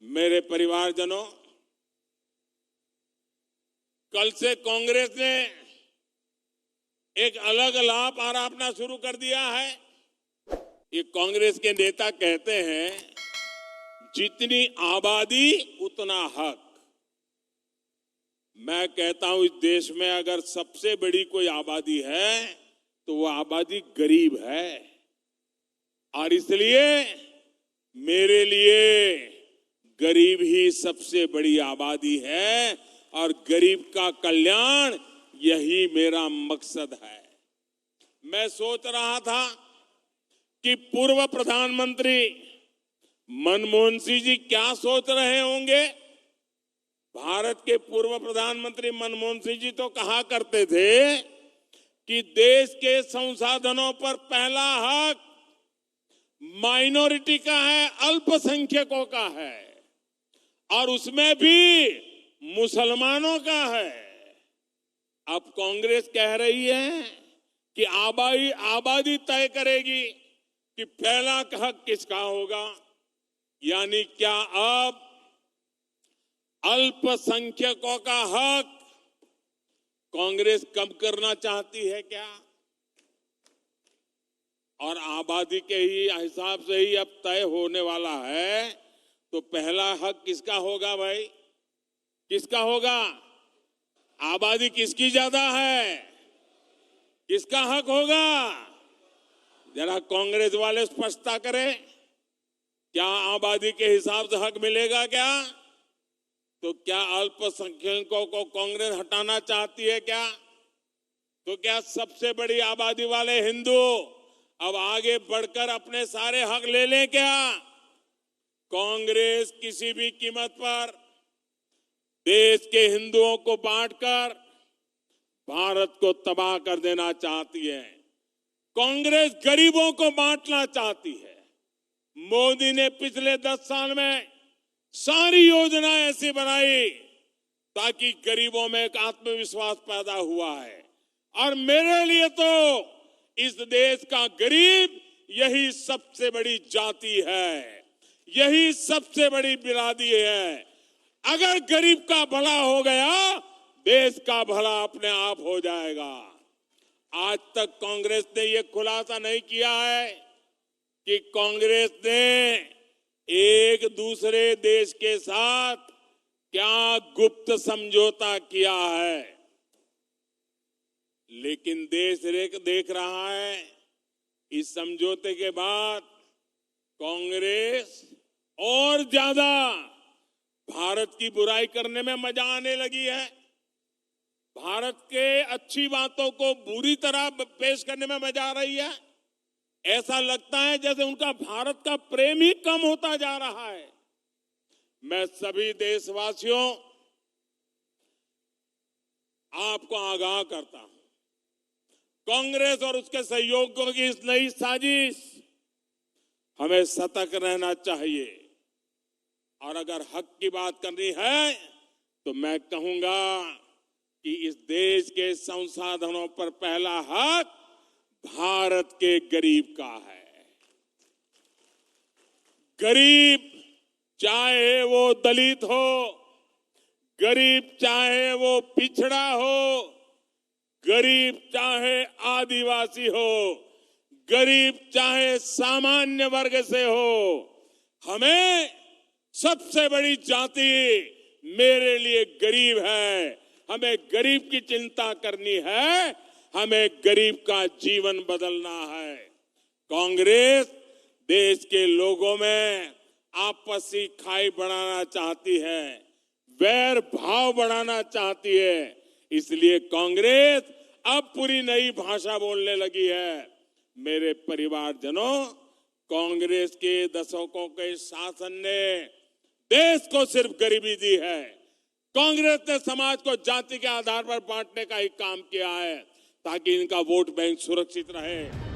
मेरे परिवारजनों, कल से कांग्रेस ने एक अलग लाभ आरापना शुरू कर दिया है। ये कांग्रेस के नेता कहते हैं, जितनी आबादी उतना हक। मैं कहता हूं, इस देश में अगर सबसे बड़ी कोई आबादी है तो वो आबादी गरीब है, और इसलिए मेरे लिए गरीब ही सबसे बड़ी आबादी है और गरीब का कल्याण यही मेरा मकसद है। मैं सोच रहा था कि पूर्व प्रधानमंत्री मनमोहन सिंह जी क्या सोच रहे होंगे। भारत के पूर्व प्रधानमंत्री मनमोहन सिंह जी तो कहा करते थे कि देश के संसाधनों पर पहला हक माइनॉरिटी का है, अल्पसंख्यकों का है, और उसमें भी मुसलमानों का है। अब कांग्रेस कह रही है कि आबादी तय करेगी कि पहला हक किसका होगा। यानी क्या अब अल्पसंख्यकों का हक कांग्रेस कम करना चाहती है क्या? और आबादी के ही हिसाब से ही अब तय होने वाला है, तो पहला हक किसका होगा भाई? किसका होगा? आबादी किसकी ज्यादा है? किसका हक होगा? जरा कांग्रेस वाले स्पष्टता करें, क्या आबादी के हिसाब से हक मिलेगा क्या? तो क्या अल्पसंख्यकों को कांग्रेस हटाना चाहती है क्या? तो क्या सबसे बड़ी आबादी वाले हिंदू अब आगे बढ़कर अपने सारे हक ले लें क्या? कांग्रेस किसी भी कीमत पर देश के हिंदुओं को बांटकर भारत को तबाह कर देना चाहती है। कांग्रेस गरीबों को बांटना चाहती है। मोदी ने पिछले 10 साल में सारी योजनाएं ऐसी बनाई ताकि गरीबों में एक आत्मविश्वास पैदा हुआ है। और मेरे लिए तो इस देश का गरीब यही सबसे बड़ी जाति है, यही सबसे बड़ी बिरादरी है। अगर गरीब का भला हो गया, देश का भला अपने आप हो जाएगा। आज तक कांग्रेस ने यह खुलासा नहीं किया है कि कांग्रेस ने एक दूसरे देश के साथ क्या गुप्त समझौता किया है। लेकिन देश देख रहा है, इस समझौते के बाद कांग्रेस और ज्यादा भारत की बुराई करने में मजा आने लगी है। भारत के अच्छी बातों को बुरी तरह पेश करने में मजा आ रही है। ऐसा लगता है जैसे उनका भारत का प्रेम ही कम होता जा रहा है। मैं सभी देशवासियों, आपको आगाह करता हूं, कांग्रेस और उसके सहयोगियों की इस नई साजिश, हमें सतर्क रहना चाहिए। और अगर हक की बात करनी है तो मैं कहूंगा कि इस देश के संसाधनों पर पहला हक भारत के गरीब का है। गरीब चाहे वो दलित हो, गरीब चाहे वो पिछड़ा हो, गरीब चाहे आदिवासी हो, गरीब चाहे सामान्य वर्ग से हो, हमें सबसे बड़ी जाति मेरे लिए गरीब है। हमें गरीब की चिंता करनी है, हमें गरीब का जीवन बदलना है। कांग्रेस देश के लोगों में आपसी खाई बढ़ाना चाहती है, वैर भाव बढ़ाना चाहती है। इसलिए कांग्रेस अब पूरी नई भाषा बोलने लगी है। मेरे परिवारजनों, कांग्रेस के दशकों के शासन ने देश को सिर्फ गरीबी दी है। कांग्रेस ने समाज को जाति के आधार पर बांटने का ही काम किया है ताकि इनका वोट बैंक सुरक्षित रहे।